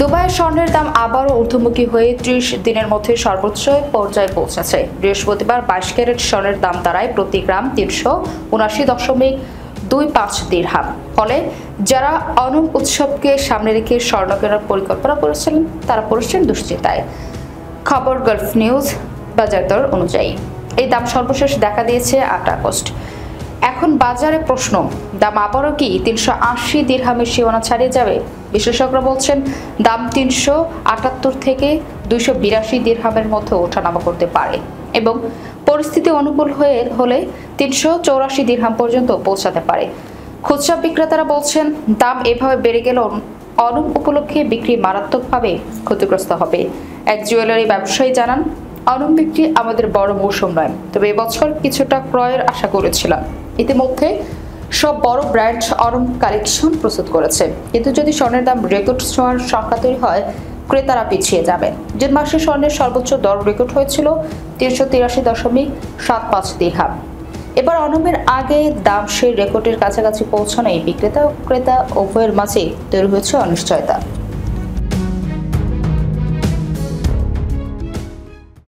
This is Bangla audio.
দুবাইয়ে স্বর্ণের দাম আবারও ঊর্ধ্বমুখী হয়ে ৩০ দিনের মধ্যে সর্বোচ্চ পর্যায়ে পৌঁছেছে। বৃহস্পতিবার ২২ ক্যারেট স্বর্ণের দাম দাঁড়ায় প্রতি গ্রাম ৩৭৯.25 দিরহাম। ফলে যারা অনম উৎসবকে সামনে রেখে স্বর্ণ কেনার পরিকল্পনা করেছিলেন তারা পড়েছেন দুশ্চিন্তায়। খবর গালফ নিউজ। বাজার দর অনুযায়ী এই দাম সর্বশেষ দেখা দিয়েছে ৮ আগস্ট। এখন বাজারে প্রশ্ন, দাম আবারও কি ৩৮০ দিরহামের সীমানা ছাড়িয়ে যাবে? বিশেষজ্ঞরা বলছেন দাম ৩৭৮ থেকে ২৮২ দিরহামের মধ্যে ওঠানামা করতে পারে এবং পরিস্থিতি অনুকূল হলে ৩৮৪ দিরহাম পর্যন্ত পৌঁছাতে পারে। খুচরা বিক্রেতারা বলছেন দাম এভাবে বেড়ে গেলে অনম উপলক্ষে বিক্রি মারাত্মকভাবে ক্ষতিগ্রস্ত হবে। এক জুয়েলারি ব্যবসায়ী জানান, অনম বিক্রি আমাদের বড় মৌসুম নয়, তবে এবছর কিছুটা ক্রয়ের আশা করেছিলাম। ইতিমধ্যে সব বড় ব্র্যান্ড অনম কালেকশন প্রস্তুত করেছে, কিন্তু যদি স্বর্ণের দাম রেকর্ড ছোঁয়ার সংখ্যা তৈরি হয় ক্রেতারা পিছিয়ে যাবেন। জুন মাসে স্বর্ণের সর্বোচ্চ দর রেকর্ড হয়েছিল ৩৮৩.৭৫ দিরহাম। এবার অনমের আগে দাম সেই রেকর্ডের কাছাকাছি পৌঁছানোয় বিক্রেতা ও ক্রেতা উভয়ের মাঝে তৈরি হয়েছে অনিশ্চয়তা।